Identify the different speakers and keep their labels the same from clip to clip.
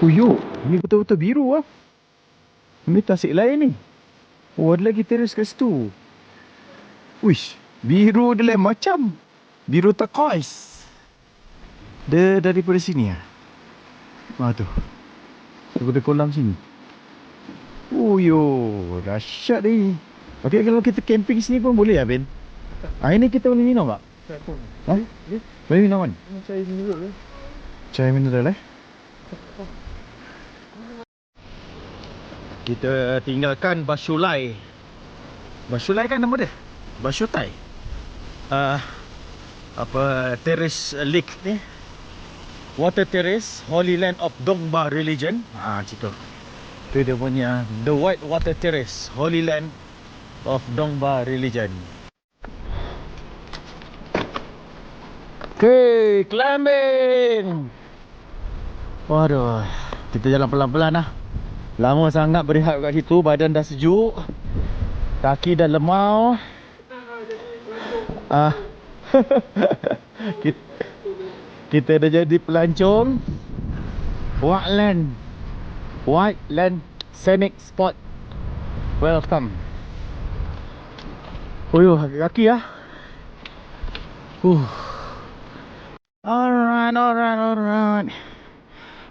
Speaker 1: Uyuk, ni betul-betul biru lah. Ini tasik lain ni. Oh, ada lagi teres kat situ. Uish, biru dia lain macam. Biru turquoise. Dia daripada sini lah. Tu. Daripada kolam sini. Uyuk, dahsyat ni. Okay, kalau kita camping sini pun boleh lah, Ben? Air ni kita boleh minum tak? Ha? Boleh minum kan?
Speaker 2: Cair mineral lah.
Speaker 1: Cair mineral Kita tinggalkan Basulai. Basulai kan nama dia? Basutai. Terrace lake ni. Water Terrace, Holy Land of Dongba Religion. Situ. Tu dia punya The White Water Terrace, Holy Land of Dongba Religion. Okay, climbing. Waduh, kita jalan pelan-pelan lah. Lama sangat berehat kat situ, badan dah sejuk, kaki dah lemau. Kita dah jadi pelancong Whiteland Scenic Spot. Welcome. Kaki lah. Alright.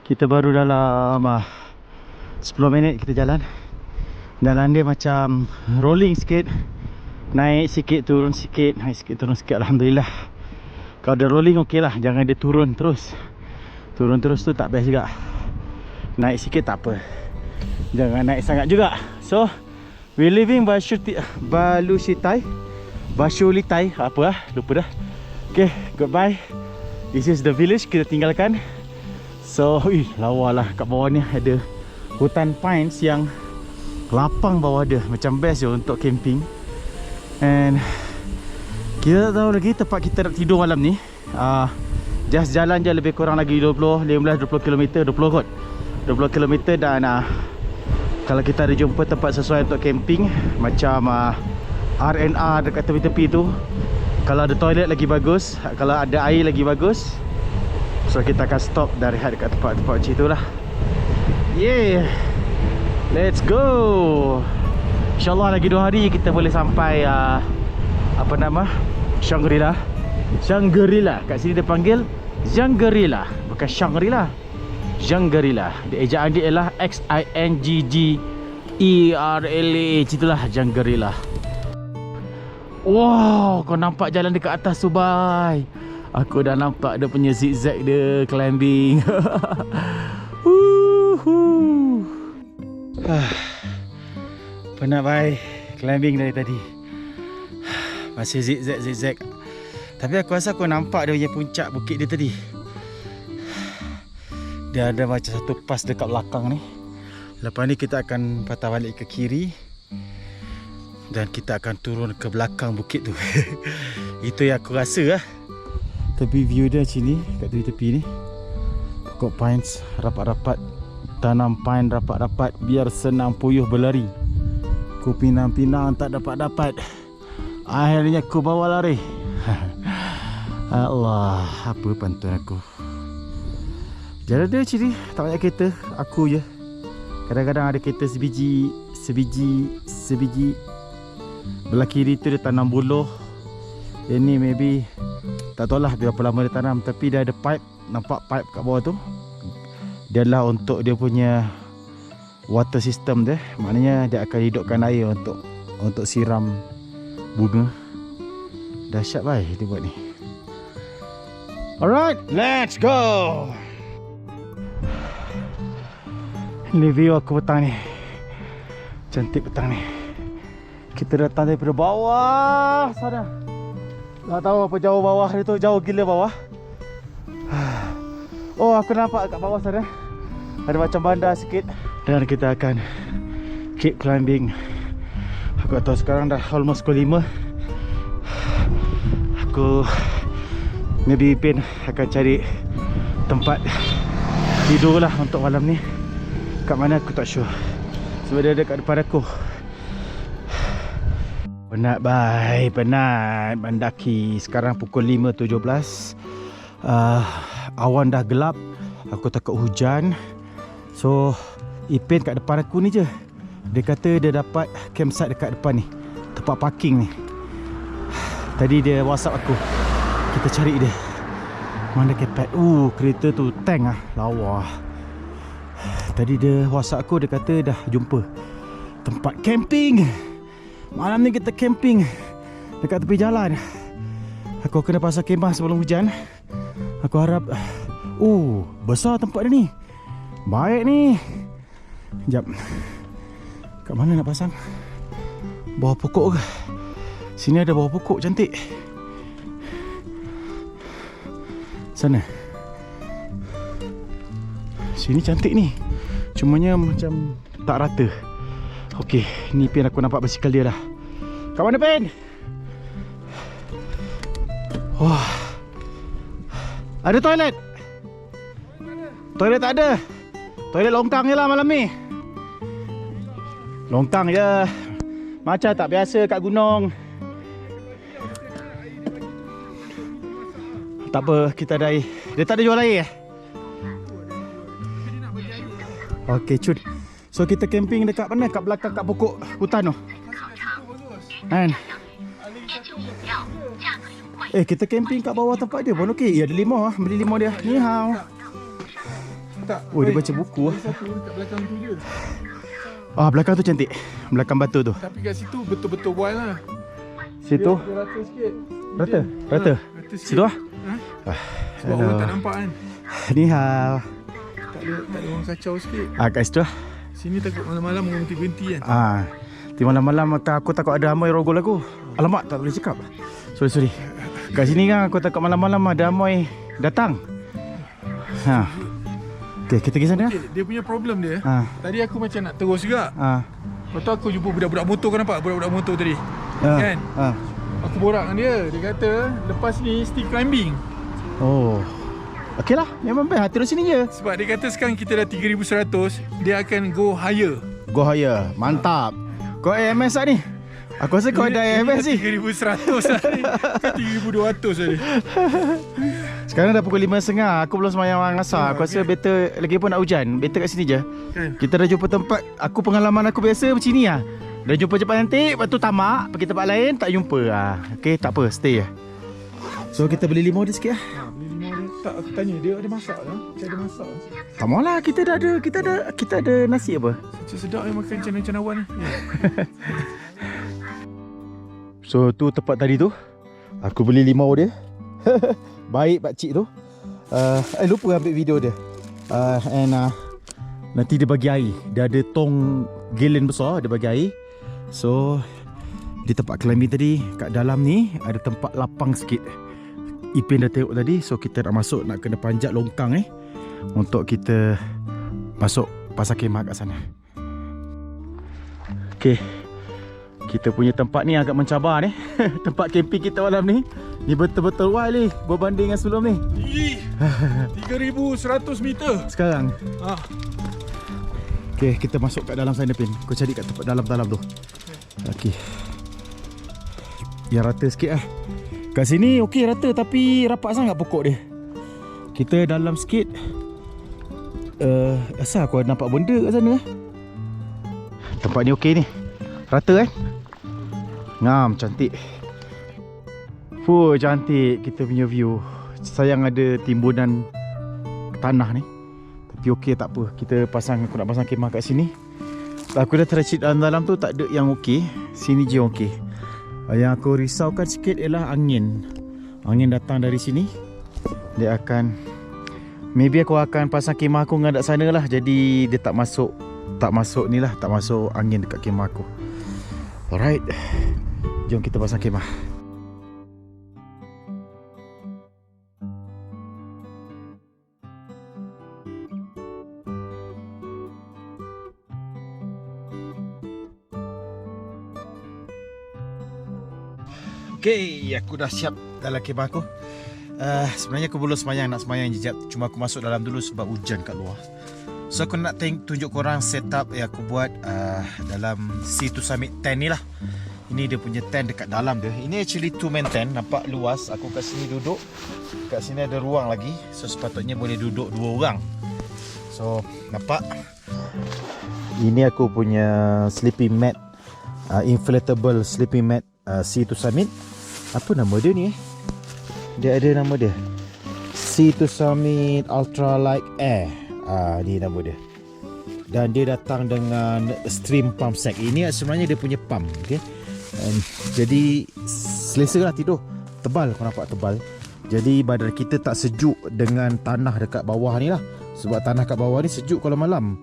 Speaker 1: Kita baru dalam 10 minit kita jalan. Jalan dia macam rolling sikit. Naik sikit, turun sikit. Naik sikit, turun sikit. Alhamdulillah. Kalau dia rolling okey lah. Jangan dia turun terus. Turun terus tu tak best juga. Naik sikit tak apa. Jangan naik sangat juga. So we leaving Balusitai. Apa lah, lupa dah. Okay, goodbye. This is the village kita tinggalkan. So, lawa lah. Kat bawah ni ada hutan pines yang lapang bawah dia. Macam best je untuk camping. And kita tak tahu lagi tempat kita nak tidur malam ni. Just jalan je lebih kurang lagi 20 km, 20 kot. 20 km dan kalau kita ada jumpa tempat sesuai untuk camping, macam R&R dekat tepi-tepi tu, kalau ada toilet lagi bagus, kalau ada air lagi bagus. So kita akan stop dan rehat dekat tempat-tempat macam tu lah. Yeah, let's go. InsyaAllah lagi 2 hari kita boleh sampai Shangri-La. Kat sini dia panggil Shangri-La, bukan Shangri-La. Shangri-La. Ejaan dia ialah Xinggerla. Itulah Shangri-La. Wow, kau nampak jalan dekat atas tu, bye. Aku dah nampak dia punya zigzag dia climbing. Penat bye climbing dari tadi. Masih zigzag. Tapi aku rasa aku nampak dia punya puncak bukit dia tadi. Dia ada macam satu pas dekat belakang ni. Lepas ni kita akan patah balik ke kiri dan kita akan turun ke belakang bukit tu. Itu yang aku rasa lah. Tapi view dia macam ni, kat tepi-tepi ni. Pokok pines rapat-rapat. Tanam pine rapat-rapat biar senang puyuh berlari. Ku pinang-pinang tak dapat-dapat. Akhirnya ku bawa lari. Allah, apa pantun aku. Jalan dia macam ni, tak banyak kereta. Aku je. Kadang-kadang ada kereta sebiji. Belah kiri tu dia tanam buluh. Yang ni maybe tak tahulah berapa lama dia tanam. Tapi dia ada pipe. Nampak pipe kat bawah tu. Dia adalah untuk dia punya water system dia. Maknanya dia akan hidupkan air untuk siram bunga. Dahsyat bhai dia buat ni. Alright, let's go. Ini view aku petang ni. Cantik petang ni. Kita datang daripada bawah sana. Tak tahu apa jauh bawah dia tu. Jauh gila bawah. Oh, aku nampak kat bawah sana ada macam bandar sikit. Dan kita akan keep climbing. Aku tak tahu sekarang dah almost pukul 5. Aku maybe Ipin akan cari tempat tidur lah untuk malam ni. Kat mana aku tak sure. Sebab dia ada kat depan aku. Penat bye, penat mendaki. Sekarang pukul 5.17. Awan dah gelap. Aku takut hujan. So Ipin kat depan aku ni je. Dia kata dia dapat campsite dekat depan ni, tempat parking ni. Tadi dia WhatsApp aku, kita cari dia. Mana kepet? Kereta tu tank lah, lawa. Tadi dia WhatsApp aku, dia kata dah jumpa tempat camping. Malam ni kita camping dekat tepi jalan. Aku kena pasang kemah sebelum hujan. Aku harap besar tempat dia ni. Baik ni. Sekejap, kat mana nak pasang? Bawah pokok ke? Sini ada bawah pokok cantik. Sana. Sini cantik ni. Cumanya macam tak rata. Okey, ni Pin, aku nampak basikal dia dah. Kat mana Pin? Wah. Ada toilet? Toilet tak ada. Toilet longkang je lah malam ni. Longkang je. Macam tak biasa kat gunung. Tak apa, kita ada air. Dia tak ada jual air. Okey, cun. So kita camping dekat mana? Kat belakang, kat pokok hutan tu kan? Kita camping kat bawah tempat dia pun okey. Ya, ada limau lah. Beli limau dia. Ni hao. Dia baca buku lah.
Speaker 2: Kat belakang tu je.
Speaker 1: Belakang tu cantik. Belakang batu tu.
Speaker 2: Tapi kat situ betul-betul wild lah.
Speaker 1: Situ?
Speaker 2: Dia rata sikit.
Speaker 1: Rata? Rata? Situ lah?
Speaker 2: Sebab orang tak nampak kan.
Speaker 1: Ni hao.
Speaker 2: Tak ada orang kacau sikit.
Speaker 1: Kat situ lah.
Speaker 2: Sini takut malam-malam orang berhenti kan.
Speaker 1: Di malam-malam aku takut ada amai rogol aku. Alamak, tak boleh cakap. Sorry. Kat sini kan aku takut malam-malam ada amai datang. Okay, kita pergi sana.
Speaker 2: Dia punya problem dia. Tadi aku macam nak terus juga. Lepas tu aku jumpa budak-budak motor, kau nampak budak-budak motor tadi? Kan? Aku borak dengan dia. Dia kata lepas ni stick climbing.
Speaker 1: Okey lah, memang baik. Terus sini je.
Speaker 2: Sebab dia kata sekarang kita dah 3,100, dia akan go higher.
Speaker 1: Go higher, mantap. Kau AMS tak ni? Aku rasa kau ada AMS ni.
Speaker 2: 3,100 lah ni. 3,200 lah ni.
Speaker 1: Sekarang dah pukul 5.30. Aku belum semayang asar. Aku rasa better. Lagi pun nak hujan, better kat sini je kan? Kita dah jumpa tempat. Pengalaman aku biasa macam ni lah. Dah jumpa cepat nanti, lepas tu tamak, pergi tempat lain, tak jumpa lah. Okay, tak apa, stay lah. So kita beli limau dia sikit lah.
Speaker 2: Beli limau dia. Tak, aku tanya dia ada masak lah. Macam ada masak.
Speaker 1: Tak maulah, kita ada nasi apa.
Speaker 2: Macam sedap yang makan cendawan ni.
Speaker 1: So tu tempat tadi tu. Aku beli limau dia. Baik pakcik tu. Lupa ambil video dia. Nanti dia bagi air. Dia ada tong galen besar, dia bagi air. So di tempat climbing tadi, kat dalam ni ada tempat lapang sikit. Ipin dah tengok tadi. So kita nak masuk, nak kena panjat longkang untuk kita masuk pasar kemah kat sana. Okay, kita punya tempat ni agak mencabar ni. Tempat camping kita malam ni. Ni betul-betul wild ni berbanding dengan sebelum ni.
Speaker 2: Tinggi 3,100 meter
Speaker 1: sekarang. Okay, kita masuk kat dalam sana Pin. Kau cari kat tempat dalam-dalam tu. Okay. Yang rata sikit lah. Kat sini okey rata, tapi rapat sangat pokok dia. Kita dalam sikit. Asal aku nampak benda kat sana. Tempat ni okey ni. Rata ngam, cantik. Cantik kita punya view. Sayang ada timbunan tanah ni. Tapi okey, tak apa. Aku nak pasang kemah kat sini. Aku dah try dalam tu, tak ada yang okey. Sini je okey. Yang aku risaukan sikit ialah angin. Angin datang dari sini. Dia akan, maybe aku akan pasang kemah aku ngadak sana lah. Jadi dia tak masuk ni lah, tak masuk angin dekat kemah aku. Alright, jom kita pasang kemah. Okay, aku dah siap dalam kemah aku. Sebenarnya aku belum semayang, nak semayang jejak. Cuma aku masuk dalam dulu sebab hujan kat luar. So aku nak tunjuk korang setup yang aku buat dalam C2 Summit tent ni lah. Ini dia punya tent dekat dalam dia. Ini actually 2-man tent, nampak luas. Aku kat sini duduk. Kat sini ada ruang lagi. So sepatutnya boleh duduk 2 orang. So nampak, ini aku punya sleeping mat, inflatable sleeping mat C2 Summit. Apa nama dia ni Dia ada nama dia, C2 Summit Ultra Light Air. Ni nama dia. Dan dia datang dengan stream pump set. Ini sebenarnya dia punya pump, okay? Jadi selesa lah tidur. Tebal, kau nampak tebal. Jadi badan kita tak sejuk dengan tanah dekat bawah ni lah. Sebab tanah kat bawah ni sejuk kalau malam.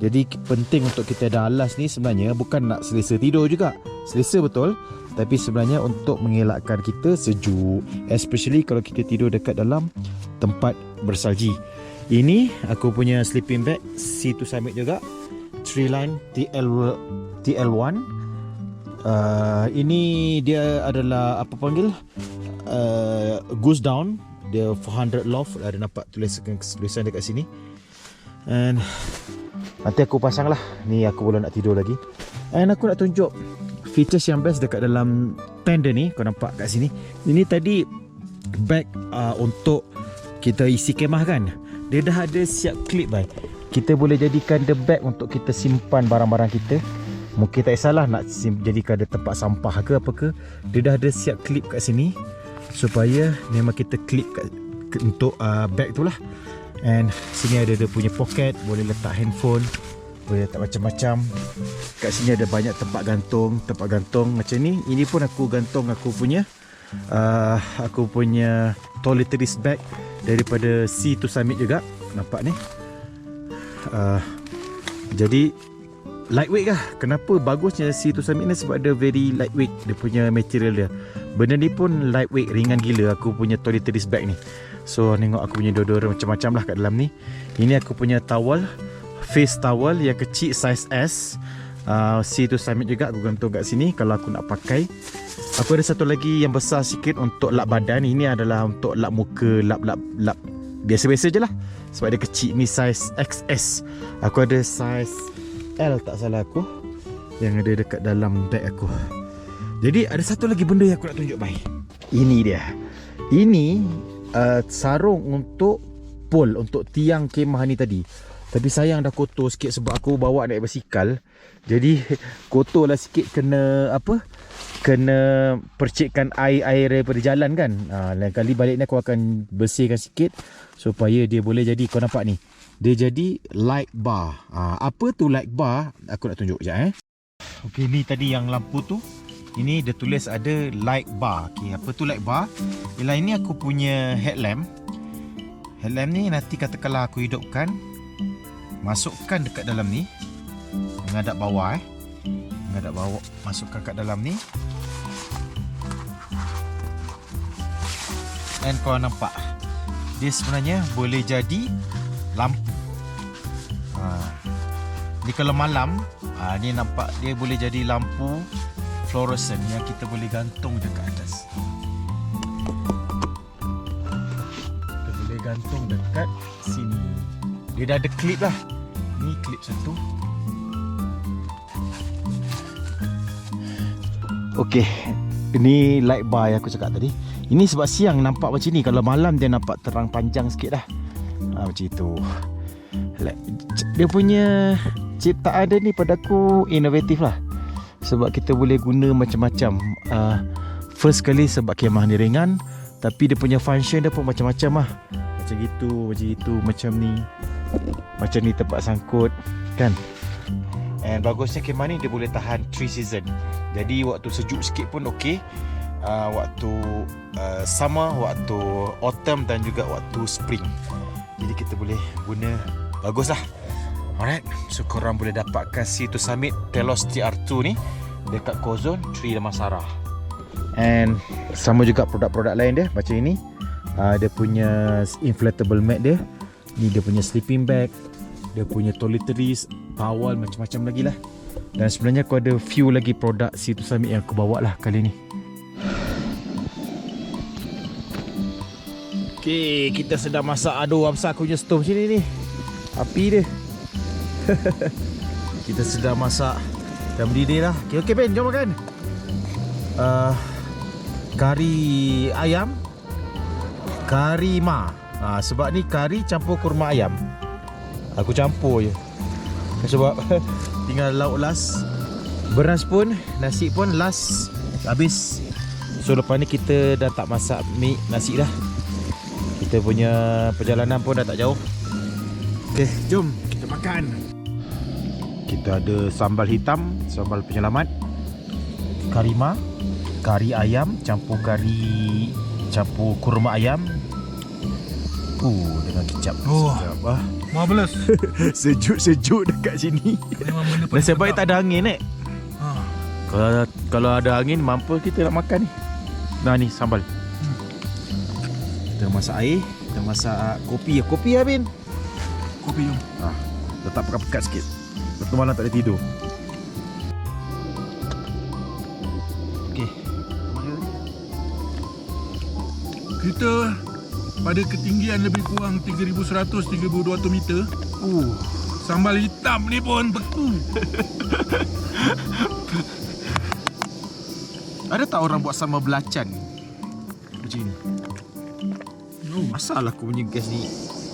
Speaker 1: Jadi penting untuk kita ada alas ni sebenarnya bukan nak selesa tidur juga. Selesa betul, tapi sebenarnya untuk mengelakkan kita sejuk, especially kalau kita tidur dekat dalam tempat bersalji. Ini aku punya sleeping bag C2 Summit juga, Treeline TL1. Ini dia adalah apa panggil, Goose Down. Dia 400 loft. Ada nampak tulisan dekat sini. And nanti aku pasang lah. Ni aku belum nak tidur lagi. And aku nak tunjuk features yang best dekat dalam tender ni. Kau nampak kat sini. Ini tadi bag untuk kita isi kemah kan. Dia dah ada siap clip bye. Kita boleh jadikan the bag untuk kita simpan barang-barang kita. Mungkin tak kisahlah nak jadikan ada tempat sampah ke apa ke. Dia dah ada siap clip kat sini, supaya memang kita clip untuk bag tu lah. And sini ada dia punya pocket, boleh letak handphone, boleh letak macam-macam. Kat sini ada banyak tempat gantung macam ni. Ini pun aku gantung aku punya toiletries bag daripada C2 Summit juga. Nampak ni. Jadi lightweight lah. Kenapa bagusnya C2 Summit ni? Sebab dia very lightweight, dia punya material dia. Benda ni pun lightweight, ringan gila aku punya toiletries bag ni. So tengok aku punya deodorant macam-macam lah kat dalam ni. Ini aku punya towel, face towel yang kecil size S, C2 Summit juga aku gantung kat sini kalau aku nak pakai. Aku ada satu lagi yang besar sikit untuk lap badan. Ini adalah untuk lap muka, lap biasa-biasa je lah. Sebab dia kecil, ni size XS. Aku ada size L tak salah aku, yang ada dekat dalam bag aku. Jadi ada satu lagi benda yang aku nak tunjuk bye. Ini dia. Ini sarung untuk pole, untuk tiang kemah ni tadi. Tapi sayang dah kotor sikit sebab aku bawa naik basikal. Jadi kotor lah sikit, kena percikkan air daripada jalan kan. Lain kali balik ni aku akan bersihkan sikit supaya dia boleh jadi, kau nampak ni, dia jadi light bar. Apa tu light bar? Aku nak tunjuk sekejap Okey, ni tadi yang lampu tu. Ini dia tulis ada light bar. Okey, apa tu light bar? Ialah ini aku punya headlamp. Headlamp ni nanti katakanlah aku hidupkan, masukkan dekat dalam ni, menghadap bawah menghadap bawah, masukkan kat dalam ni. Dan kau nampak, dia sebenarnya boleh jadi lampu. Ni kalau malam, ni nampak dia boleh jadi lampu fluorescent yang kita boleh gantung dekat atas. Kita boleh gantung dekat sini. Dia dah ada klip lah. Ni klip satu. Okey, ini light bar yang aku cakap tadi. Ini sebab siang nampak macam ni. Kalau malam dia nampak terang panjang sikit dah. Macam itu. Dia punya ciptaan dia ni pada aku inovatif lah. Sebab kita boleh guna macam-macam. First kali sebab kemah ni ringan, tapi dia punya function dia pun macam-macam lah. Macam gitu, macam ni. Macam ni tempat sangkut kan. And bagusnya kemah ni dia boleh tahan 3 season. Jadi waktu sejuk sikit pun okey. Waktu summer, waktu autumn dan juga waktu spring. Jadi kita boleh guna, baguslah. Alright, so korang boleh dapatkan C2 Summit Telos TR2 ni dekat Kozon, Tri Damansara. And sama juga produk-produk lain dia macam ini. Dia punya inflatable mat dia. Ni dia punya sleeping bag, dia punya toiletries, towel, macam-macam lagi lah. Dan sebenarnya aku ada few lagi produk C2 Summit yang aku bawa lah kali ni. Okay, kita sedang masak. Aduh, besar aku punya stove macam ni. Api dia. Kita sedang masak. Dah mendidih lah. Okay, Ben, jom makan. Kari ayam, kari ma. Sebab ni kari campur kurma ayam.
Speaker 3: Aku campur je. Sebab tinggal lauk last. Beras pun, nasi pun last. Habis. So lepas ni kita dah tak masak nasi dah. Kita punya perjalanan pun dah tak jauh. Okay, jom kita makan. Kita ada sambal hitam, sambal penyelamat, karima, kari ayam, campur kurma ayam. Dengan kicap. Sedap ah.
Speaker 2: Marvelous.
Speaker 3: Sejuk-sejuk dekat sini. Nasib baik tak ada angin Kalau ada angin mampu kita nak makan ni. Nah ni sambal. Kita masak air, kita masak kopi. Kopi lah Bin.
Speaker 2: Kopi jom.
Speaker 3: Letak pekat-pekat sikit. Lepas malam tak boleh tidur. Okey.
Speaker 2: Kita pada ketinggian lebih kurang 3,100-3,200 meter. Sambal hitam ni pun beku.
Speaker 3: Ada tak orang buat sambal belacan macam ni? Masalah aku punya gas ni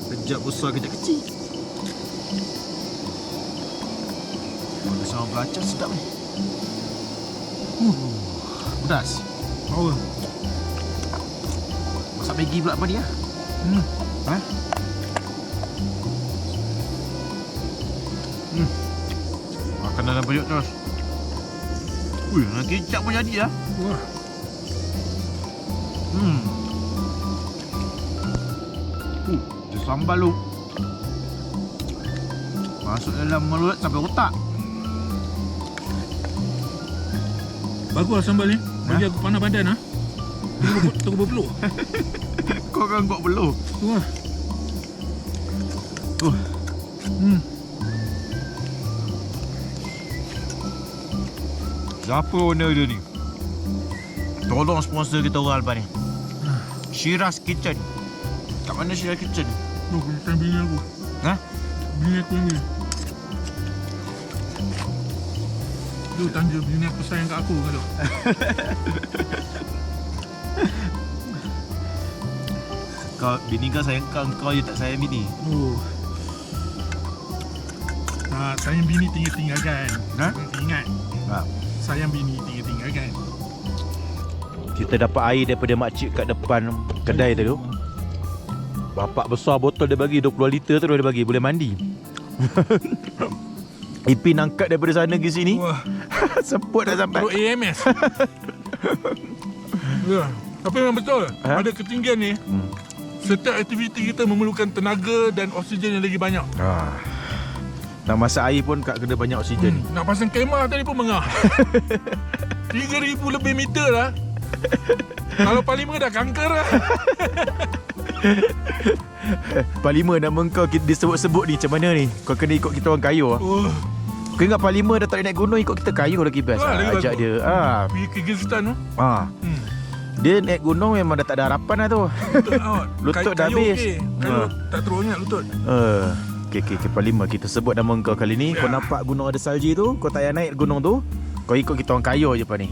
Speaker 3: kejap besar, kejap kecil. Ada sambal belacan sedap ni. Pedas.
Speaker 2: Power.
Speaker 3: Masak Maggi pula apa dia? Makan dalam periuk terus. Dengan kecap pun jadi lah.
Speaker 2: Wah.
Speaker 3: Itu sambal tu masuk dalam mulut sampai otak.
Speaker 2: Bagus lah sambal ni. Bagi aku panas badan lah. Tunggu berpeluh.
Speaker 3: Kau kan buat beluh.
Speaker 2: Wah.
Speaker 3: Siapa owner dia ni? Tolong sponsor kita orang lepas ni. Shiraz Kitchen. Kat mana Shiraz Kitchen?
Speaker 2: Tu bukan bini aku. Bini aku yang ni. Tu tanda bini aku sayang kat aku kalau.
Speaker 3: Kau bini kau sayang kau je tak sayang bini.
Speaker 2: Sayang bini tinggal-tinggalkan. Ingat. Sayang bini tinggal-tinggalkan.
Speaker 3: Kita dapat air daripada makcik kat depan kedai tu. Bapak besar botol dia bagi 20 liter tu dia bagi, boleh mandi. Ipin angkat daripada sana ke sini.
Speaker 2: Wah.
Speaker 3: Semput dah sampai.
Speaker 2: Perut AMS. Ya. Tapi memang betul. Pada ketinggian ni, setiap aktiviti kita memerlukan tenaga dan oksigen yang lagi banyak.
Speaker 3: Nak masak air pun kena banyak oksigen.
Speaker 2: Nak pasang kemah tadi pun mengah. 3,000 lebih meter lah. Kalau Parlimen dah kanker lah.
Speaker 3: Parlimen nama kau disebut-sebut ni macam mana ni? Kau kena ikut kita orang kayu lah. Kau ingat Parlimen dah tak boleh naik gunung, ikut kita kayu lagi best. Ajak dia.
Speaker 2: Pergi Kyrgyzstan tu.
Speaker 3: Dia naik gunung memang dah tak ada harapan lah tu. Lutut dah habis.
Speaker 2: Kayu tak terus ingat lutut.
Speaker 3: Okay, Parlimen kita sebut nama kau kali ni. Kau nampak gunung ada salji tu, kau tak payah naik gunung tu. Kau ikut kita orang kayu je Pak ni.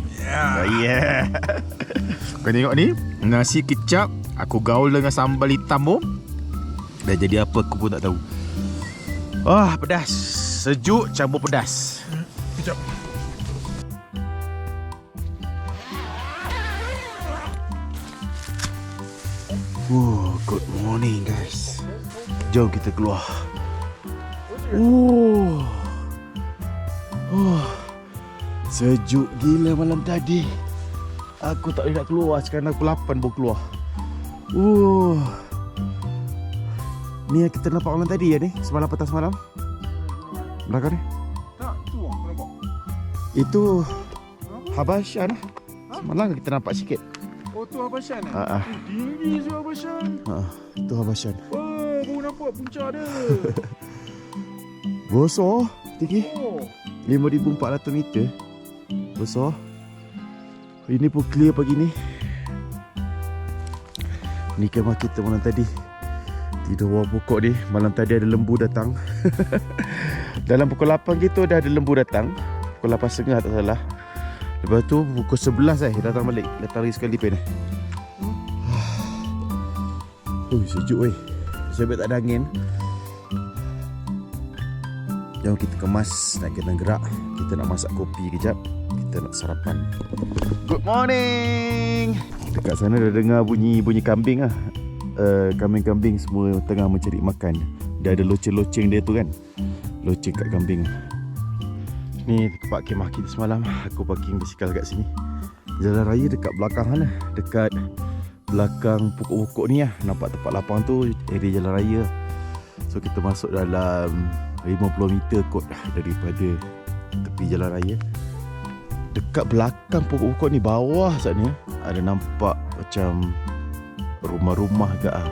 Speaker 3: Kau tengok ni, nasi kicap aku gaul dengan sambal hitam pun. Dah jadi apa aku pun tak tahu. Pedas. Sejuk campur pedas.
Speaker 2: Kicap.
Speaker 3: Good morning guys. Jom kita keluar. Sejuk gila malam tadi. Aku tak boleh nak keluar. Sekarang pukul 8 baru keluar. Ni yang kita nampak malam tadi ya ni? Semalam petang semalam? Belakang ni?
Speaker 2: Tak, tu aku nampak.
Speaker 3: Itu Habasyan lah. Semalam kita nampak sikit.
Speaker 2: Tu Habasyan eh? Tinggi tu Habasyan.
Speaker 3: Itu Habasyan.
Speaker 2: Baru nampak puncak dia.
Speaker 3: Besar tinggi. 5,400 meter. Besar. Ini pun clear pagi ni. Ni kemah kita malam tadi. Tidur bawah pokok ni. Malam tadi ada lembu datang. Dalam pukul 8 kita dah ada lembu datang. Pukul 8.30 tak salah. Lepas tu pukul 11 datang balik. Datang lagi sekali pen. Sejuk weh. Sebab tak ada angin. Jom kita kemas, nak kena gerak. Kita nak masak kopi kejap. Kita nak sarapan. Good morning. Dekat sana dah dengar bunyi kambing lah. Kambing-kambing semua tengah mencari makan. Dia ada loceng-loceng dia tu kan. Loceng kat kambing. Ni tempat kemah kita semalam. Aku parking basikal kat sini. Jalan raya dekat belakang sana. Dekat belakang pokok-pokok ni lah. Nampak tempat lapang tu area jalan raya. So kita masuk dalam 50 meter kot daripada tepi jalan raya. Dekat belakang pokok-pokok ni, bawah sana ada nampak macam rumah-rumah ke ah.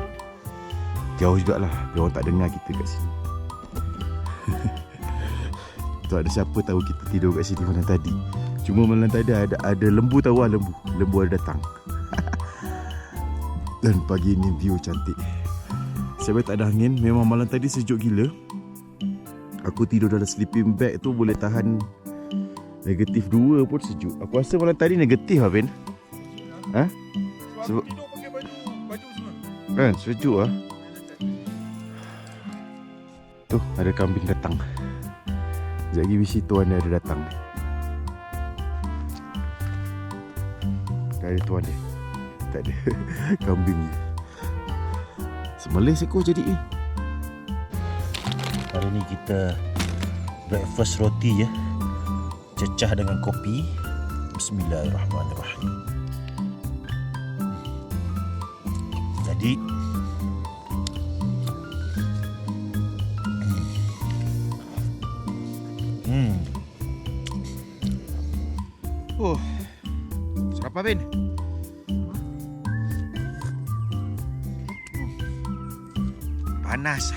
Speaker 3: Jauh jugalah, dia orang tak dengar kita kat sini. Tak ada siapa tahu kita tidur kat sini malam tadi. Cuma malam tadi ada lembu, tahu lah lembu. Lembu ada datang. Dan pagi ni view cantik. Sebab tak ada angin, memang malam tadi sejuk gila. Aku tidur dalam sleeping bag tu boleh tahan -2 pun sejuk. Aku rasa malam tadi negatif lah Ben. Ha?
Speaker 2: Sebab aku tidur pakai baju semua.
Speaker 3: Kan sejuk lah. Tu ada kambing datang. Sekejap lagi visi tuan dia ada datang. Tak ada tuan dia. Tak ada. Kambing je. Semelih seekor jadi ni. Hari ni kita breakfast roti je. Cecah dengan kopi. Bismillahirrahmanirrahim. Jadi Serap Ben? Panas.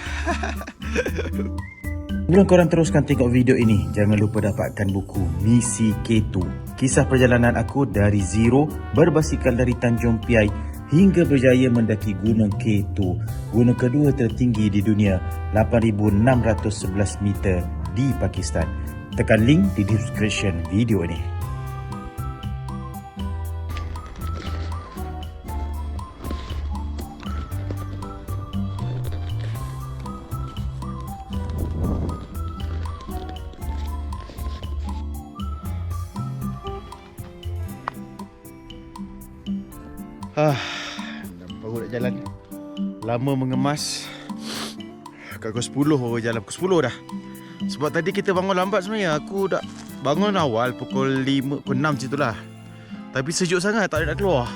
Speaker 3: Sebelum korang teruskan tengok video ini, jangan lupa dapatkan buku Misi K2. Kisah perjalanan aku dari zero berbasikal dari Tanjung Piai hingga berjaya mendaki Gunung K2, gunung kedua tertinggi di dunia, 8,611 meter di Pakistan. Tekan link di description video ini. Baru nak jalan. Lama mengemas. Kat pukul 10 baru jalan. Pukul 10 dah. Sebab tadi kita bangun lambat sebenarnya. Aku dah bangun awal pukul 5, pukul 6 macam tu lah. Tapi sejuk sangat, tak ada nak keluar.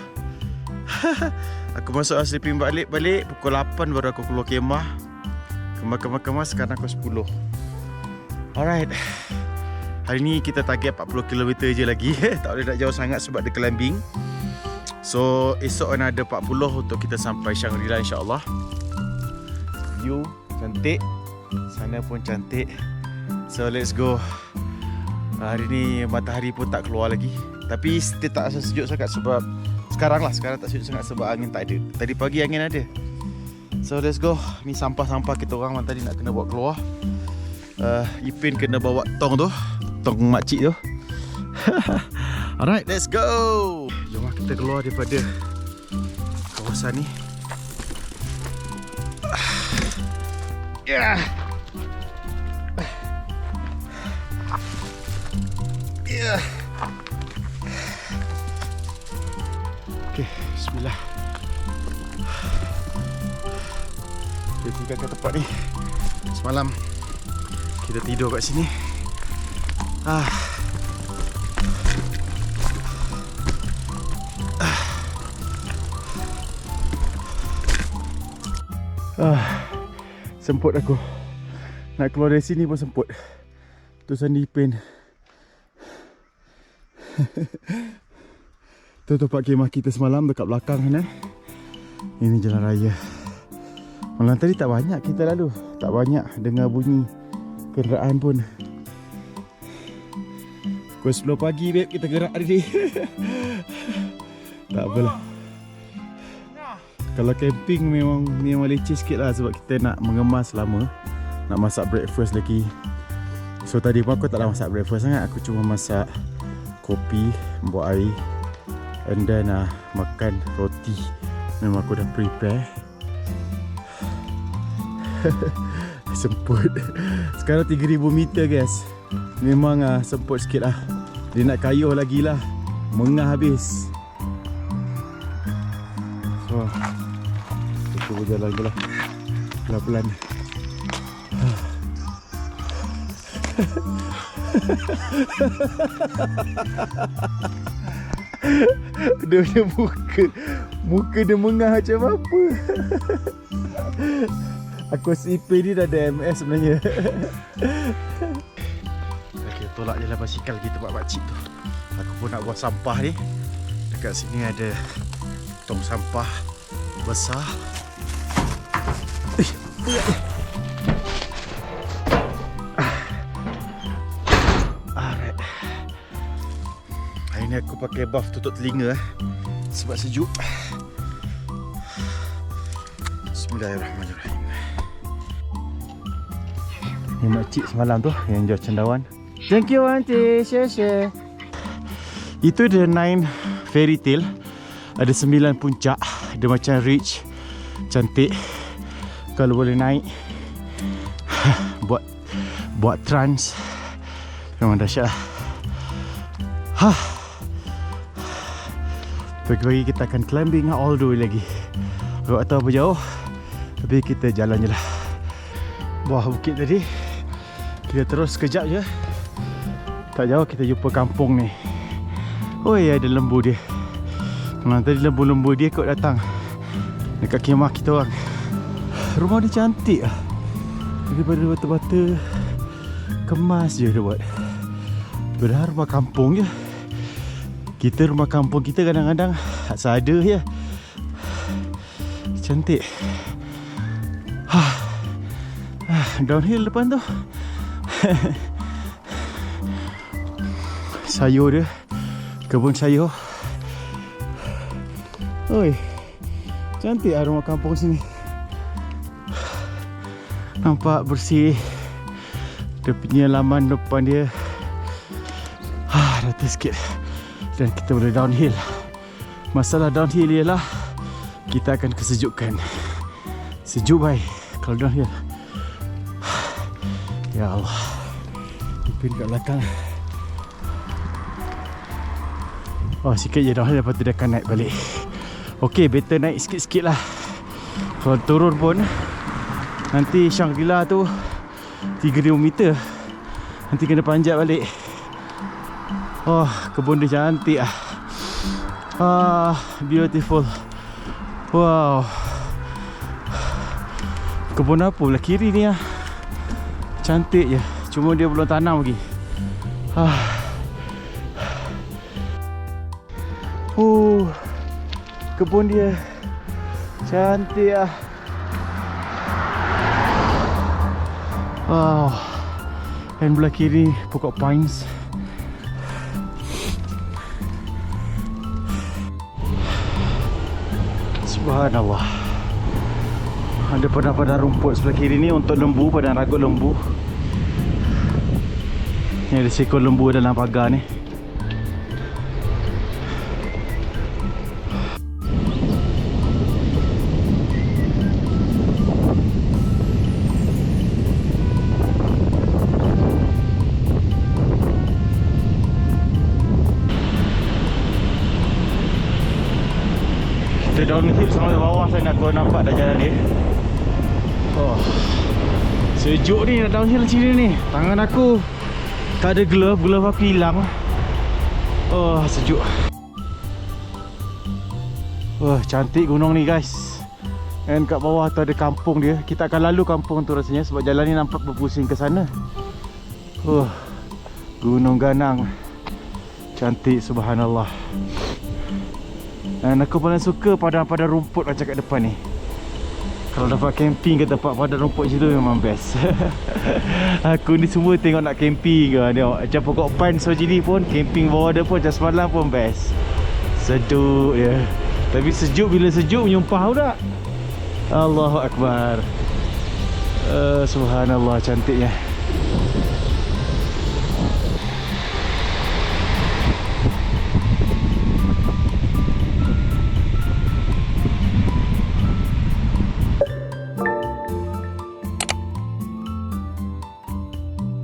Speaker 3: Aku masuk sleeping balik pukul 8 baru aku keluar kemah. Kemas-kemas sekarang pukul 10. Alright. Hari ni kita target 40 km je lagi. Tak boleh nak jauh sangat sebab dia climbing. So esok ada 40 untuk kita sampai Shangri-La insyaAllah. View cantik, sana pun cantik. So let's go. Hari ni matahari pun tak keluar lagi. Tapi dia tak rasa sejuk sangat sebab sekarang tak sejuk sangat sebab angin tak ada. Tadi pagi angin ada. So let's go. Ni sampah-sampah kita orang tadi nak kena bawa keluar. Ipin kena bawa tong tu, tong makcik tu. Alright, let's go. Jom kita keluar daripada kawasan ni. Yeah. Yeah. Okay, bismillah. Kita tinggalkan tempat ni. Semalam kita tidur kat sini. Semput aku. Nak keluar dari sini pun semput. Tu Sandi Ipin. Tu tempat kemah kita semalam dekat belakang sana. Ini jalan raya. Malam tadi tak banyak kita lalu. Tak banyak dengar bunyi kenderaan pun. Pukul 10 pagi babe kita gerak tadi. Tak apalah. Kalau camping memang leceh sikit lah sebab kita nak mengemas lama. Nak masak breakfast lagi. So tadi pun aku tak nak masak breakfast sangat. Aku cuma masak kopi, buat air, and then makan roti. Memang aku dah prepare.
Speaker 1: semput. Sekarang 3000 meter guys. Memang semput sikit lah. Dia nak kayuh lagi lah. Mengah habis. So kita cuba jalan je lah, pelan-pelan. Dia punya muka dia mengah macam apa. Aku CP ni dah ada MS sebenarnya. Okay, tolak je lah basikal kita tempat pakcik tu. Aku pun nak buang sampah ni. Dekat sini ada tong sampah besar. Alright. Hari ni aku pakai buff tutup telinga sebab sejuk. Bismillahirrahmanirrahim. Ni makcik semalam tu yang jual cendawan. Thank you auntie, share. Itu dia 9 fairy tale. Ada 9 puncak. Dia macam ridge. Cantik. Kalau boleh naik buat trans, memang dahsyat lah. Pagi-pagi kita akan climbing all the way lagi. Aku tak tahu apa jauh, tapi kita jalan je lah. Bawah bukit tadi kita terus sekejap je. Tak jauh kita jumpa kampung ni. Oh ya, ada lembu dia. Tadi lembu-lembu dia kot datang dekat kemah kita orang. Rumah dia cantik lah. Daripada bata-bata kemas je dia buat. Padahal rumah kampung je. Kita rumah kampung kita kadang-kadang seada je. Cantik. Downhill depan tu. Sayur dia, kebun sayur. Oi, cantik lah rumah kampung sini. Nampak bersih. Dia punya laman depan dia rata sikit. Dan kita boleh downhill. Masalah downhill ialah kita akan kesejukan. Sejuk baik kalau downhill. Ya Allah, Ipin kat belakang. Oh, sikit je downhill, lepas tu dia akan naik balik. Ok, better naik sikit-sikit lah. Kalau turun pun nanti Shangri-La tu 3000 meter. Nanti kena panjat balik. Oh, kebun dia cantik lah. Beautiful. Wow. Kebun apa belah kiri ni lah. Cantik je. Cuma dia belum tanam lagi. Kebun dia cantik lah. Wow. Dan belah kiri pokok pines. Subhanallah. Ada padang-padang rumput sebelah kiri ni untuk lembu, padang ragut lembu. Ni ada seekor lembu dalam pagar ni. Kita downhill sampai bawah sana, aku nampak dah jalan dia. Oh, sejuk ni nak downhill sini ni. Tangan aku tak ada glove aku hilang. Oh, sejuk. Wah, cantik gunung ni guys. Dan kat bawah tu ada kampung dia. Kita akan lalu kampung tu rasanya sebab jalan ni nampak berpusing ke sana. Gunung Ganang. Cantik, subhanallah. Dan aku paling suka padang-padang rumput macam kat depan ni. Kalau dapat camping ke tempat padang rumput situ memang best. Aku ni semua tengok nak camping ke. Tengok macam pokok pine sojini pun camping bawah dia pun macam semalam pun best. Sejuk ya. Tapi sejuk, bila sejuk menyumpah pula. Allahu Akbar. Subhanallah, cantiknya.